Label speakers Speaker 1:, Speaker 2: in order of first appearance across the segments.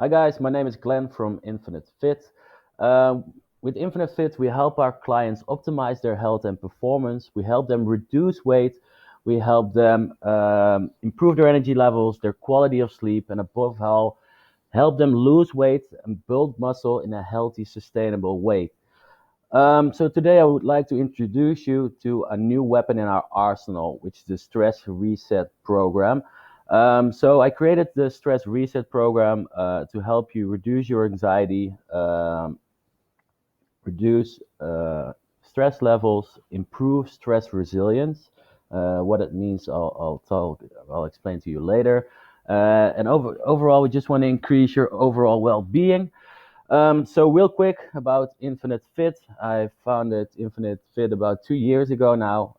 Speaker 1: Hi guys, my name is Glenn from Infinite Fit. With Infinite Fit, we help our clients optimize their health and performance. We help them reduce weight. We help them improve their energy levels, their quality of sleep, and above all, help them lose weight and build muscle in a healthy, sustainable way. So today I would like to introduce you to a new weapon in our arsenal, which is the Stress Reset Program. So I created the Stress Reset Program to help you reduce your anxiety, reduce stress levels, improve stress resilience. What it means, I'll explain to you later. And overall, we just want to increase your overall well-being. So real quick about Infinite Fit. I founded Infinite Fit about 2 years ago now.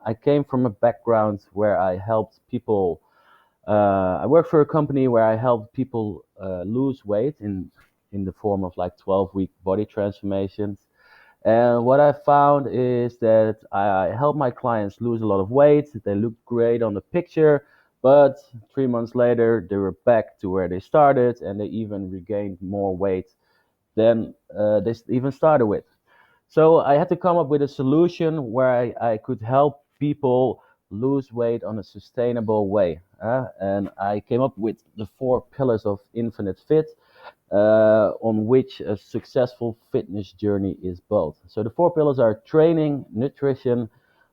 Speaker 1: I came from a background where I helped people. I worked for a company where I helped people lose weight in the form of like 12-week body transformations. And what I found is that I help my clients lose a lot of weight. They look great on the picture, but 3 months later, they were back to where they started and they even regained more weight than they even started with. So I had to come up with a solution where I could help people lose weight on a sustainable way. And I came up with the 4 pillars of Infinite Fit, on which a successful fitness journey is built. So the 4 pillars are training, nutrition,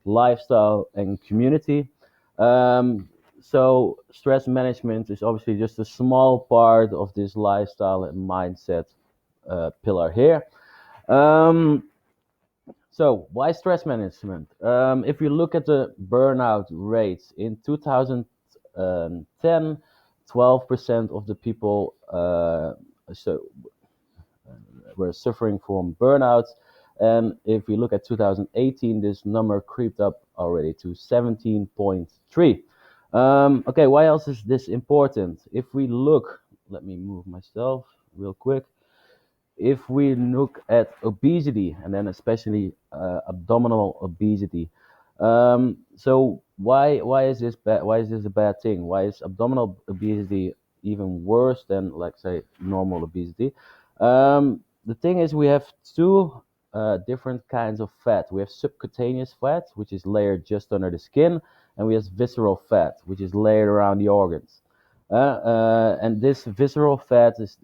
Speaker 1: lifestyle, and community. So stress management is obviously just a small part of this lifestyle and mindset pillar here. Um, so why stress management? If you look at the burnout rates in 2010, 12% of the people so were suffering from burnouts. And if we look at 2018, this number creeped up already to 17.3. Okay, why else is this important? If we look, let me move myself real quick. If we look at obesity and then especially abdominal obesity, so why is this bad? Why is this a bad thing? Why is abdominal obesity even worse than, like, say, normal obesity? The thing is, we have two different kinds of fat. We have subcutaneous fat, which is layered just under the skin, and we have visceral fat, which is layered around the organs. And this visceral fat is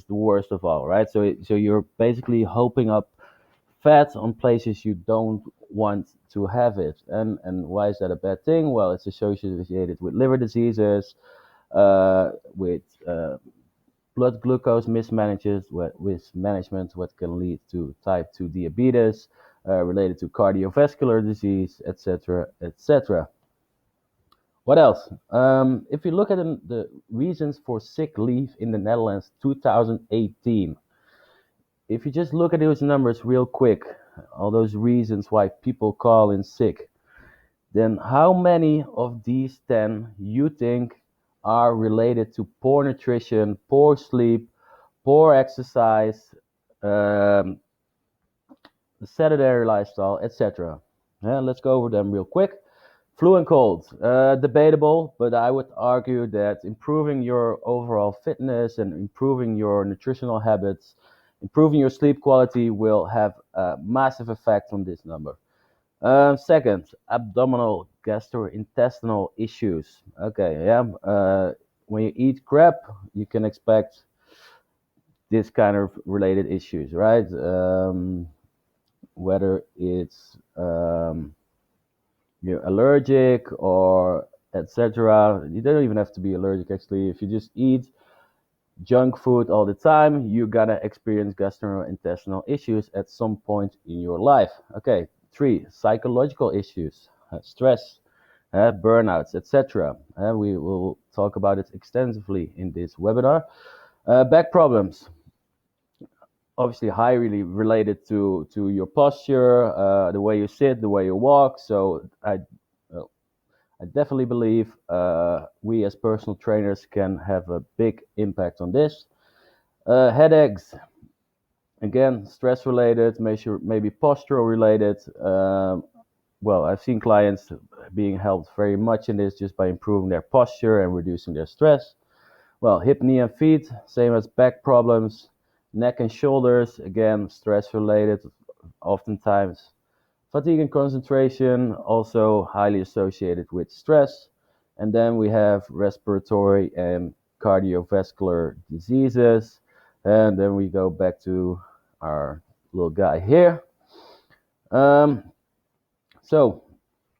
Speaker 1: the worst of all, right? So you're basically hoping up fat on places you don't want to have it. And why is that a bad thing? Well, it's associated with liver diseases, with blood glucose mismanagement, what can lead to type 2 diabetes, related to cardiovascular disease, etc., etc. What else? If you look at the reasons for sick leave in the Netherlands 2018, if you just look at those numbers real quick, all those reasons why people call in sick, then how many of these 10 you think are related to poor nutrition, poor sleep, poor exercise, um, sedentary lifestyle, etc.? Let's go over them real quick. Flu and cold, debatable, but I would argue that improving your overall fitness and improving your nutritional habits, improving your sleep quality will have a massive effect on this number. Second, abdominal gastrointestinal issues. Okay, yeah. When you eat crap, you can expect this kind of related issues, right? Whether it's you're allergic or etc. You don't even have to be allergic actually. If you just eat junk food all the time, you're gonna experience gastrointestinal issues at some point in your life. Okay, 3, psychological issues, stress, burnouts, etc. We will talk about it extensively in this webinar. Back problems, obviously highly related to your posture, the way you sit, the way you walk. So I definitely believe we as personal trainers can have a big impact on this. Headaches, again, stress related, maybe postural related. Well, I've seen clients being helped very much in this just by improving their posture and reducing their stress. Well, hip, knee, and feet, same as back problems. Neck and shoulders, again, stress related, oftentimes. Fatigue and concentration, also highly associated with stress. And then we have respiratory and cardiovascular diseases. And then we go back to our little guy here. Um, so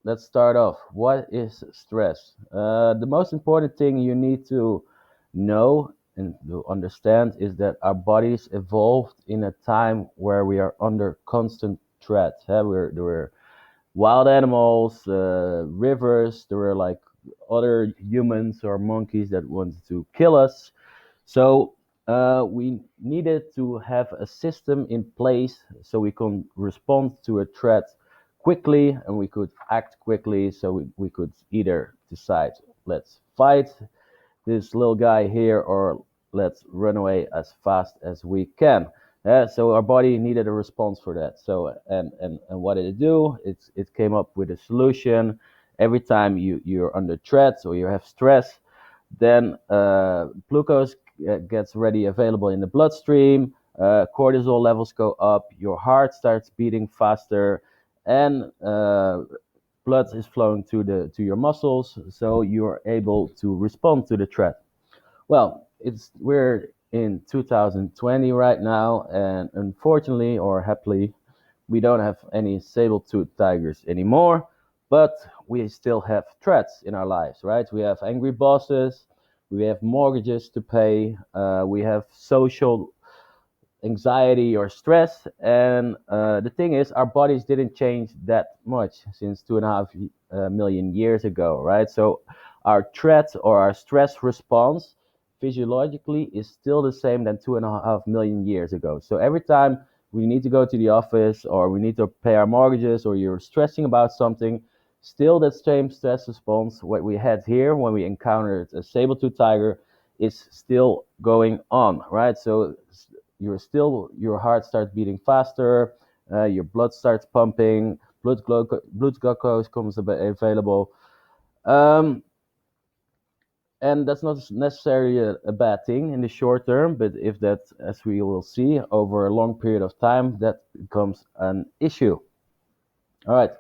Speaker 1: let's start off. What is stress? The most important thing you need to know and to understand is that our bodies evolved in a time where we are under constant threat. There were wild animals, rivers, there were like other humans or monkeys that wanted to kill us. So we needed to have a system in place so we can respond to a threat quickly and we could act quickly. So we could either decide, let's fight this little guy here, or let's run away as fast as we can. So our body needed a response for that. So and what did it do? It came up with a solution. Every time you're under threat or you have stress, then glucose gets ready available in the bloodstream. Cortisol levels go up. Your heart starts beating faster, and blood is flowing to your muscles, so you're able to respond to the threat. Well, we're in 2020 right now, and unfortunately or happily, we don't have any saber-toothed tigers anymore, but we still have threats in our lives, right? We have angry bosses, we have mortgages to pay, we have social anxiety or stress. And the thing is, our bodies didn't change that much since 2.5 million years ago, right? So our threat or our stress response physiologically is still the same than 2.5 million years ago. So every time we need to go to the office or we need to pay our mortgages or you're stressing about something, still that same stress response what we had here when we encountered a saber-tooth tiger is still going on, right? So your heart starts beating faster, your blood starts pumping, blood glucose comes available, um, and that's not necessarily a bad thing in the short term. But if that, as we will see over a long period of time, that becomes an issue. All right.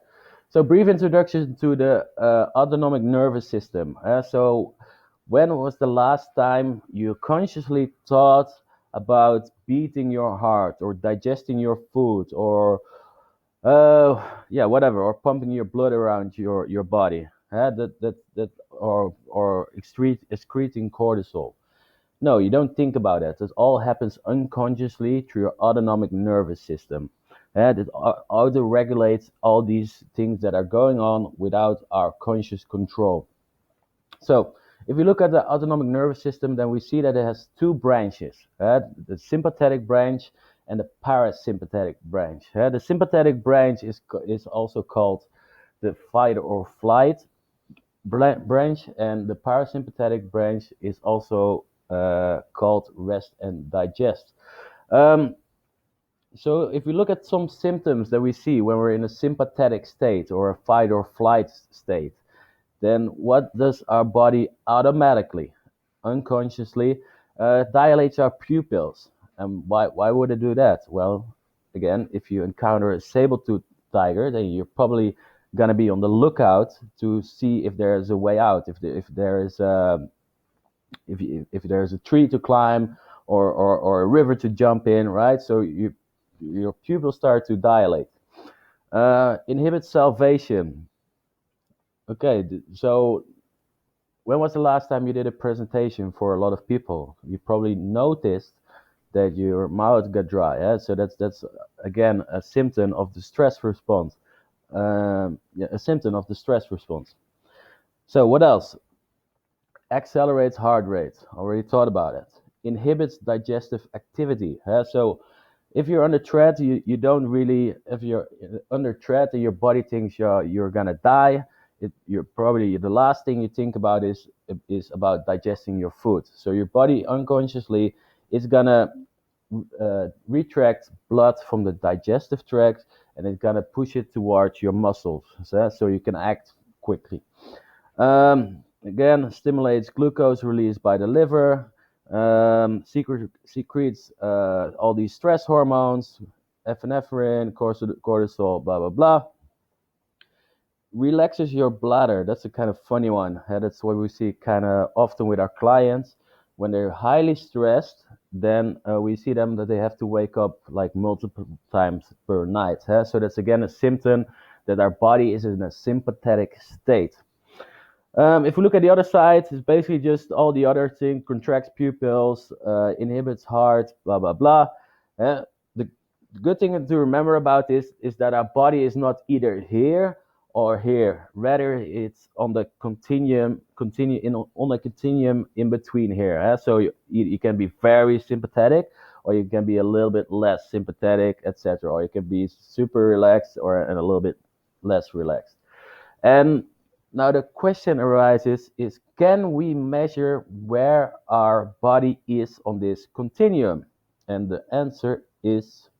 Speaker 1: So brief introduction to the autonomic nervous system. So when was the last time you consciously thought about beating your heart or digesting your food or yeah, whatever, or pumping your blood around your body? Or excreting cortisol. No, you don't think about it. It all happens unconsciously through your autonomic nervous system. And it auto regulates all these things that are going on without our conscious control. So, if we look at the autonomic nervous system, then we see that it has two branches, the sympathetic branch and the parasympathetic branch. The sympathetic branch is also called the fight or flight branch, and the parasympathetic branch is also called rest and digest. Um, so, if we look at some symptoms that we see when we're in a sympathetic state or a fight or flight state, then what does our body automatically, unconsciously, dilates our pupils? And why would it do that? Well, again, if you encounter a saber-tooth tiger, then you're probably gonna be on the lookout to see if there is a way out, if there is if there's a tree to climb or a river to jump in, right? So your pupils start to dilate. Inhibit salvation. Okay, so when was the last time you did a presentation for a lot of people? You probably noticed that your mouth got dry. Yeah? So that's again a symptom of the stress response. Yeah, a symptom of the stress response. So what else? Accelerates heart rate. Already thought about it. Inhibits digestive activity. Yeah? So if you're under threat, you don't really. If you're under threat and your body thinks you're gonna die, you're probably the last thing you think about is about digesting your food. So your body unconsciously is gonna retract blood from the digestive tract and it's gonna push it towards your muscles, so you can act quickly. Again, stimulates glucose release by the liver. secretes all these stress hormones, epinephrine, cortisol, blah blah blah. Relaxes your bladder. That's a kind of funny one. That's what we see kind of often with our clients when they're highly stressed. Then we see them that they have to wake up like multiple times per night. So that's again a symptom that our body is in a sympathetic state. If we look at the other side, it's basically just all the other things: contracts pupils, inhibits heart, blah blah blah. The good thing to remember about this is that our body is not either here or here. Rather, it's on the on the continuum in between here. So you can be very sympathetic, or you can be a little bit less sympathetic, etc. Or you can be super relaxed and a little bit less relaxed. And now the question arises is, can we measure where our body is on this continuum? And the answer is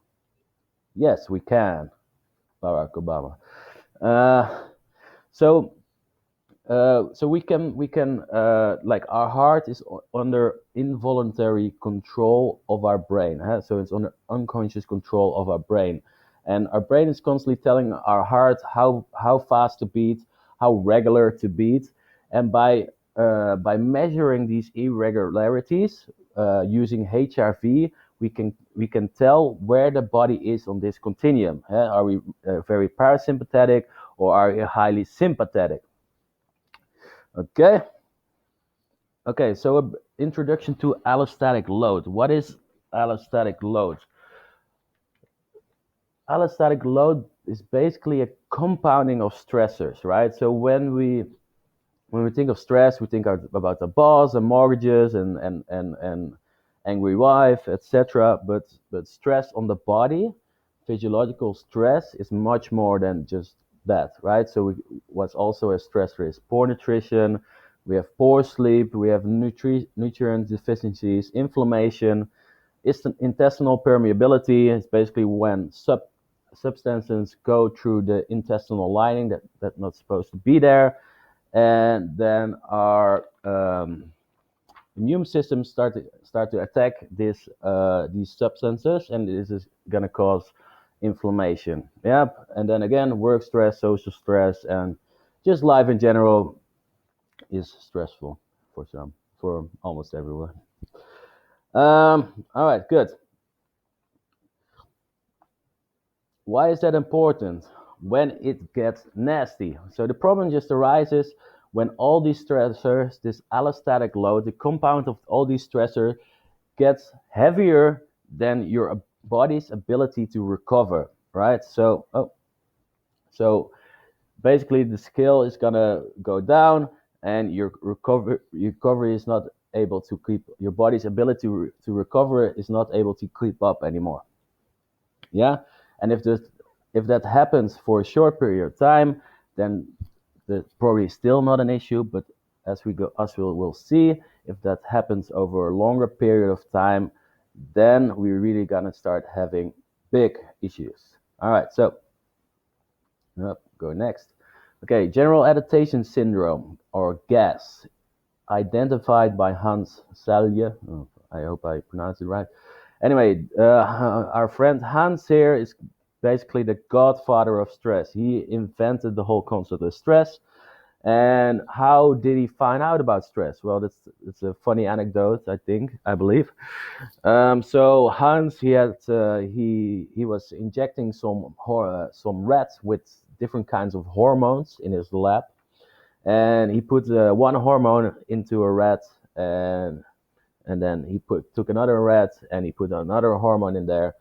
Speaker 1: yes, we can. Barack Obama. Uh, so so we can like our heart is under involuntary control of our brain. So it's under unconscious control of our brain, and our brain is constantly telling our heart how fast to beat, how regular to beat, and by measuring these irregularities using HRV, we can tell where the body is on this continuum. Are we very parasympathetic, or are we highly sympathetic? Okay. Okay. So, introduction to allostatic load. What is allostatic load? Allostatic load is basically a compounding of stressors, right? So when we think of stress, we think about the boss and mortgages and angry wife, etc. But stress on the body, physiological stress, is much more than just that, right? So what's also a stressor is poor nutrition. We have poor sleep. We have nutrient deficiencies, inflammation, intestinal permeability. Is basically when substances go through the intestinal lining that's not supposed to be there, and then our immune system start to attack these substances, and this is gonna cause inflammation. Yep, and then again, work stress, social stress, and just life in general is stressful for almost everyone. All right, good. Why is that important? When it gets nasty. So the problem just arises when all these stressors, this allostatic load, the compound of all these stressors, gets heavier than your body's ability to recover, right? So basically the scale is gonna go down, and your recovery is not able to keep, your body's ability to recover is not able to keep up anymore. Yeah, and if that happens for a short period of time, then that's probably still not an issue. But as we'll see, if that happens over a longer period of time, then we're really gonna start having big issues. All right, so go next. Okay, general adaptation syndrome, or GAS, identified by Hans Selye. Oh, I hope I pronounced it right. Anyway, our friend Hans here is basically the godfather of stress. He invented the whole concept of stress. And how did he find out about stress? Well, that's a funny anecdote, I believe. So Hans, he was injecting some rats with different kinds of hormones in his lab, and he put one hormone into a rat, and then he took another rat and he put another hormone in there.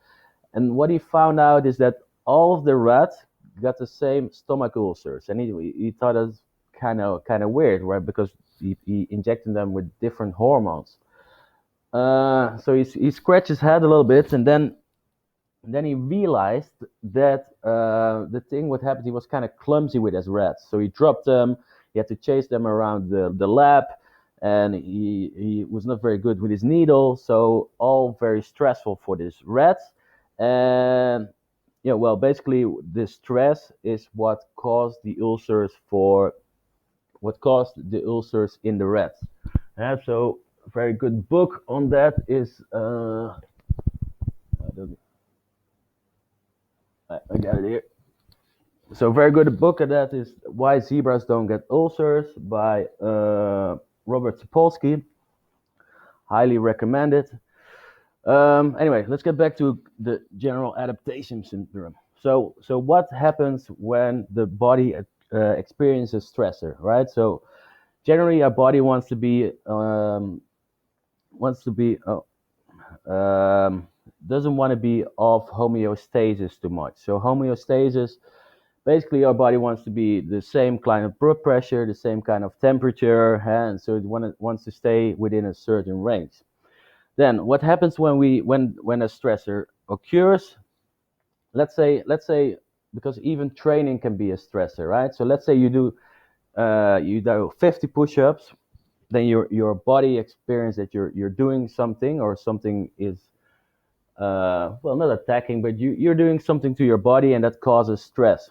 Speaker 1: And what he found out is that all of the rats got the same stomach ulcers, and he thought it was kind of weird, right? Because he injected them with different hormones. So he scratched his head a little bit, and then he realized that the thing what happened, he was kind of clumsy with his rats, so he dropped them. He had to chase them around the lab, and he was not very good with his needle, so all very stressful for these rats. And yeah, well, basically, the stress is what caused the ulcers in the rats. So very good book on that is I don't, I got it here. So a very good book on that is Why Zebras Don't Get Ulcers by Robert Sapolsky. Highly recommended. Anyway, let's get back to the general adaptation syndrome. So what happens when the body experiences stressor, right? So generally, our body wants to be doesn't want to be off homeostasis too much. So homeostasis, basically, our body wants to be the same kind of blood pressure, the same kind of temperature, and so wants to stay within a certain range. Then what happens when a stressor occurs? Let's say because even training can be a stressor, right? So let's say you do 50 push-ups, then your body experience that you're doing something, or something is well, not attacking, but you're doing something to your body, and that causes stress.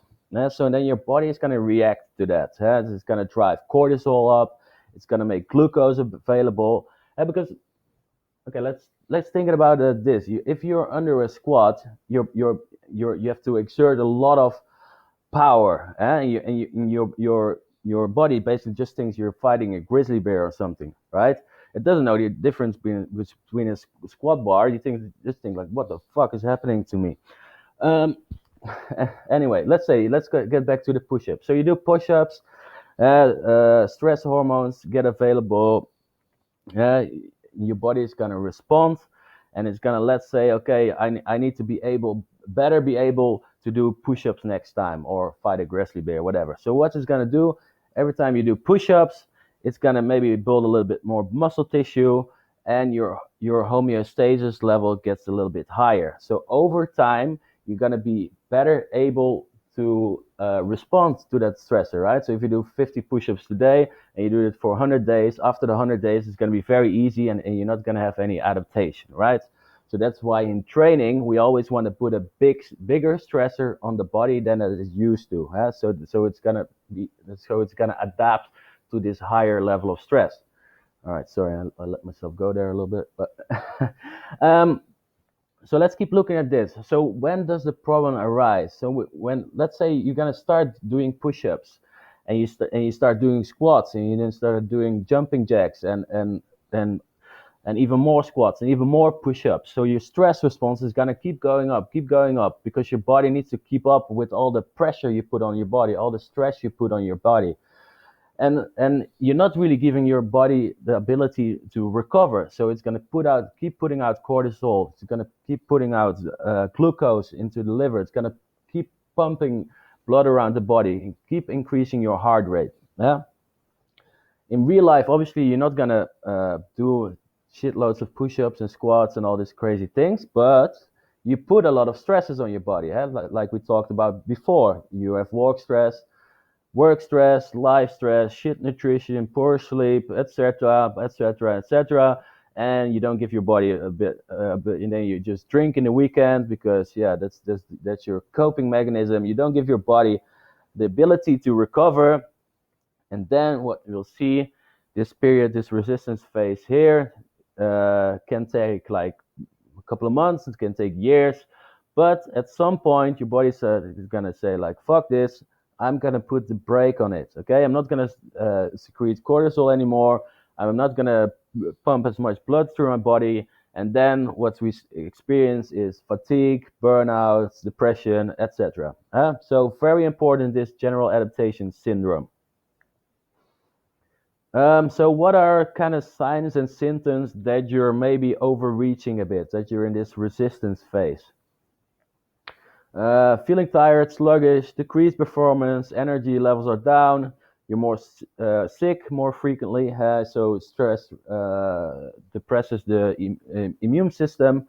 Speaker 1: So then your body is going to react to that. It's going to drive cortisol up. It's going to make glucose available. Because okay, let's think about this. If you're under a squat, you have to exert a lot of power, and your body basically just thinks you're fighting a grizzly bear or something, right? It doesn't know the difference between a squat bar. You think just think like, what the fuck is happening to me? Um, anyway, get back to the push-ups. So you do push-ups, stress hormones get available, uh, your body is gonna respond, and it's gonna, let's say, okay, I need to better be able to do push-ups next time, or fight a grizzly bear, whatever. So what it's gonna do, every time you do push-ups, it's gonna maybe build a little bit more muscle tissue, and your homeostasis level gets a little bit higher. So over time, you're gonna be better able to respond to that stressor, right? So if you do 50 push-ups today and you do it for 100 days, after the 100 days, it's going to be very easy, and you're not going to have any adaptation, right? So that's why in training, we always want to put a bigger stressor on the body than it is used to. Huh? So it's going to adapt to this higher level of stress. All right, sorry, I let myself go there a little bit, but um, so let's keep looking at this. So when does the problem arise? So when, let's say, you're gonna start doing push-ups, and you start doing squats, and you then start doing jumping jacks, and and even more squats and even more push-ups. So your stress response is gonna keep going up, because your body needs to keep up with all the pressure you put on your body, all the stress you put on your body, and you're not really giving your body the ability to recover. So it's going to keep putting out cortisol. It's going to keep putting out glucose into the liver. It's going to keep pumping blood around the body and keep increasing your heart rate. Yeah. In real life, obviously, you're not going to do shitloads of push-ups and squats and all these crazy things, but you put a lot of stresses on your body. Yeah? Like we talked about before, you have work stress, life stress, shit nutrition, poor sleep, etc., etc., etc., and you don't give your body and then you just drink in the weekend, because yeah, that's your coping mechanism. You don't give your body the ability to recover, and then what you'll see, this resistance phase here, can take like a couple of months. It can take years, but at some point, your body is gonna say like, "Fuck this! I'm gonna put the brake on it. Okay, I'm not gonna secrete cortisol anymore. I'm not gonna pump as much blood through my body." And then what we experience is fatigue, burnout, depression, etc. So very important, this general adaptation syndrome. So what are kind of signs and symptoms that you're maybe overreaching a bit, that you're in this resistance phase? Feeling tired, sluggish, decreased performance, energy levels are down. You're more sick more frequently. So stress depresses the immune system.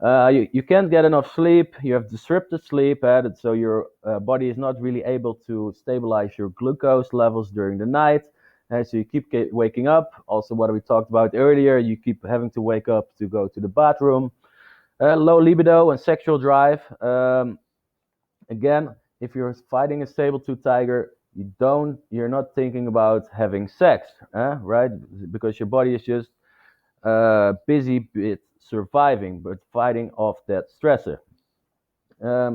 Speaker 1: You can't get enough sleep. You have disrupted sleep, so your body is not really able to stabilize your glucose levels during the night. So you keep waking up. Also, what we talked about earlier, you keep having to wake up to go to the bathroom. Low libido and sexual drive. Again, if you're fighting a saber-tooth tiger, you're not thinking about having sex, right? Because your body is just busy with surviving, but fighting off that stressor.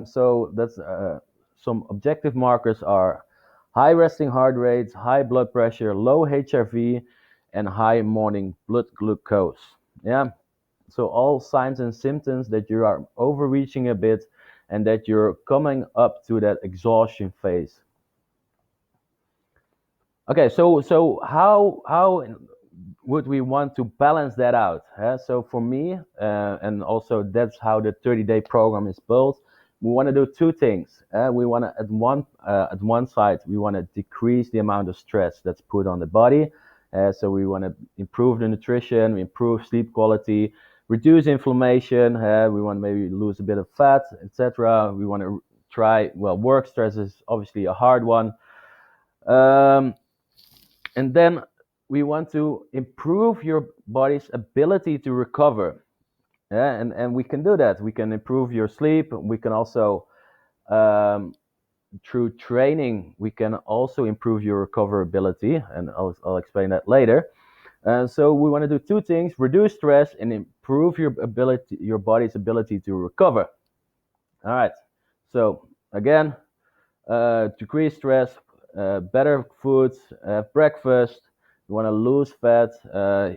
Speaker 1: So that's some objective markers are high resting heart rates, high blood pressure, low HRV, and high morning blood glucose. Yeah. So all signs and symptoms that you are overreaching a bit and that you're coming up to that exhaustion phase. Okay, so how would we want to balance that out? So for me, and also that's how the 30-day program is built. We want to do two things. We want to at one side we want to decrease the amount of stress that's put on the body. So we want to improve the nutrition, improve sleep quality, reduce inflammation. We want to maybe lose a bit of fat, etc. We want to try work stress is obviously a hard one. Um, and then we want to improve your body's ability to recover. Yeah, and we can do that. We can improve your sleep. We can also, um, through training, we can also improve your recoverability, and I'll explain that later. So we want to do two things: reduce stress and improve your body's ability to recover. All right. So again, decrease stress, better foods, breakfast. You want to lose fat.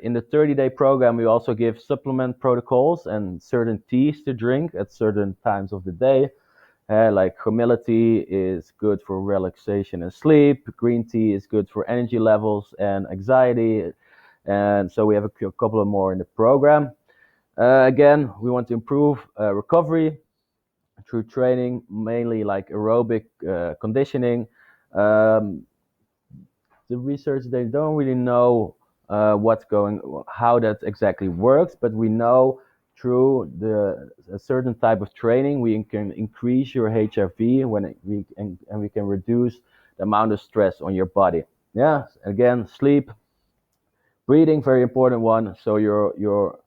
Speaker 1: In the 30-day program, we also give supplement protocols and certain teas to drink at certain times of the day. Like humility is good for relaxation and sleep. Green tea is good for energy levels and anxiety. And so we have a couple of more in the program. Again, we want to improve recovery through training, mainly like aerobic conditioning. Um, the research they don't really know how that exactly works, but we know through a certain type of training we can increase your HRV and we can reduce the amount of stress on your body. Yeah, again, sleep, breathing, very important one. So your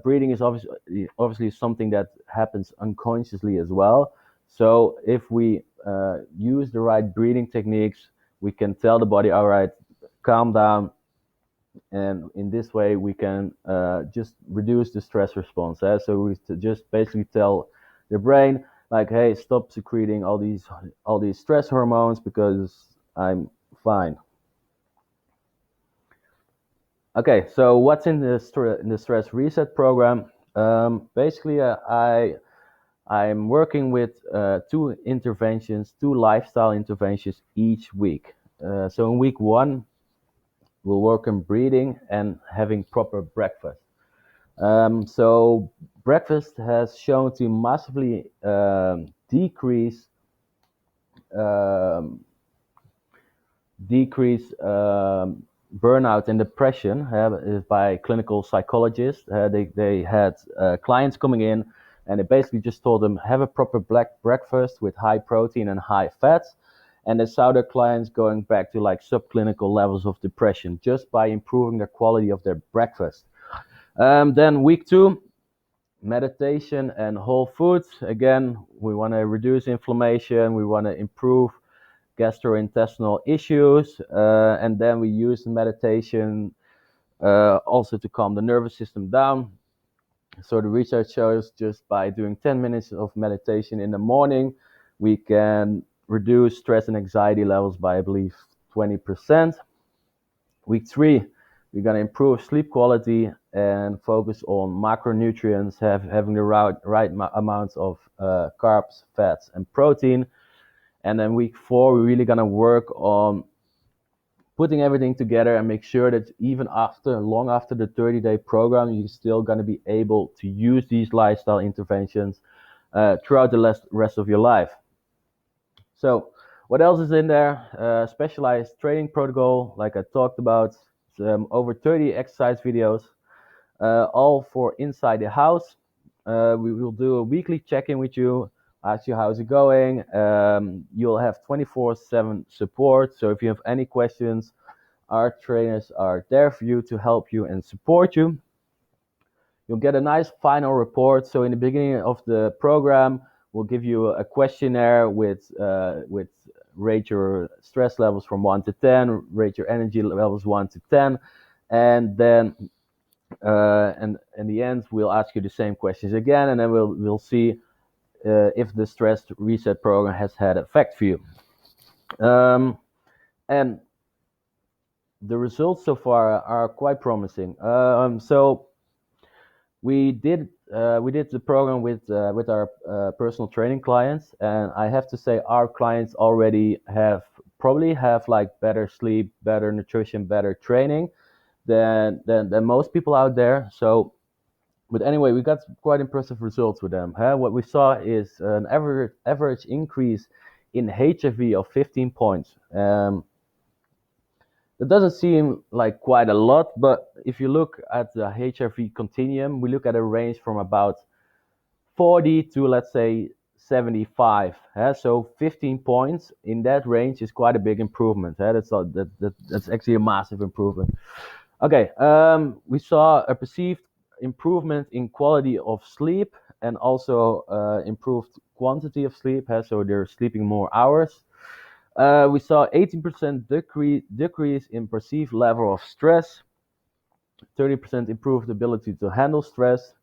Speaker 1: breathing is obviously something that happens unconsciously as well. So if we use the right breathing techniques, we can tell the body, all right, calm down. And in this way, we can just reduce the stress response. So we just basically tell the brain, like, hey, stop secreting all these stress hormones because I'm fine. Okay, so what's in the stress reset program? Basically, I'm working with two lifestyle interventions each week. So in week one, we'll work on breathing and having proper breakfast. So breakfast has shown to massively um, decrease burnout and depression by clinical psychologists. They had clients coming in and they basically just told them have a proper black breakfast with high protein and high fats. And they saw their clients going back to like subclinical levels of depression just by improving the quality of their breakfast. Then week two, meditation and whole foods. Again, we want to reduce inflammation. We want to improve gastrointestinal issues, and then we use meditation also to calm the nervous system down. So the research shows just by doing 10 minutes of meditation in the morning, we can reduce stress and anxiety levels by, I believe, 20%. Week three, we're going to improve sleep quality and focus on macronutrients, having the right amounts of carbs, fats, and protein. And then week four, we're really going to work on putting everything together and make sure that even long after the 30-day program, you're still going to be able to use these lifestyle interventions throughout the rest of your life. So what else is in there? Specialized training protocol, like I talked about, over 30 exercise videos, all for inside the house. We will do a weekly check-in with you, ask you how's it going. You'll have 24/7 support. So if you have any questions, our trainers are there for you to help you and support you. You'll get a nice final report. So in the beginning of the program, we'll give you a questionnaire with rate your stress levels from 1 to 10, rate your energy levels 1 to 10, and then And in the end, we'll ask you the same questions again, and then we'll see if the stress reset program has had effect for you. Um, and the results so far are quite promising. So we did the program with our personal training clients, and I have to say our clients already probably have like better sleep, better nutrition, better training than most people out there. So, but anyway, we got quite impressive results with them. Huh? What we saw is an average increase in HRV of 15 points. It doesn't seem like quite a lot, but if you look at the HRV continuum, we look at a range from about 40 to, let's say, 75. So 15 points in that range is quite a big improvement. That's actually a massive improvement. Okay, we saw a perceived improvement in quality of sleep and also improved quantity of sleep. So they're sleeping more hours. We saw 18% decrease in perceived level of stress, 30% improved ability to handle stress,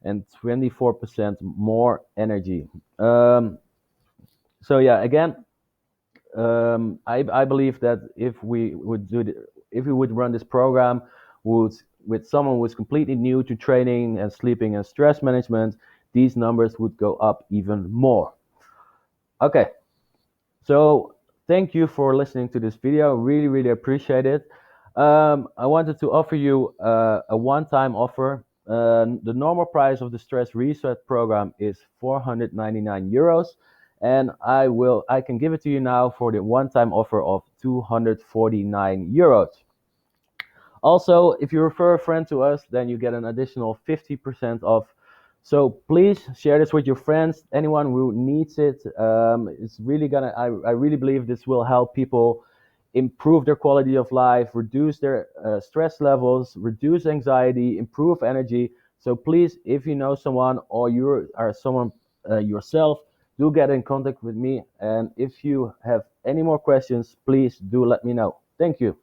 Speaker 1: and 24% more energy. So yeah, again, I believe that if we would run this program with someone who's completely new to training and sleeping and stress management, these numbers would go up even more. Okay, so thank you for listening to this video. Really, really appreciate it. I wanted to offer you a one-time offer. The normal price of the Stress Reset program is 499 euros, and I can give it to you now for the one-time offer of 249 euros. Also, if you refer a friend to us, then you get an additional 50% off. So please share this with your friends, anyone who needs it. It's really I really believe this will help people improve their quality of life, reduce their stress levels, reduce anxiety, improve energy. So please, if you know someone or you are someone yourself, do get in contact with me. And if you have any more questions, please do let me know. Thank you.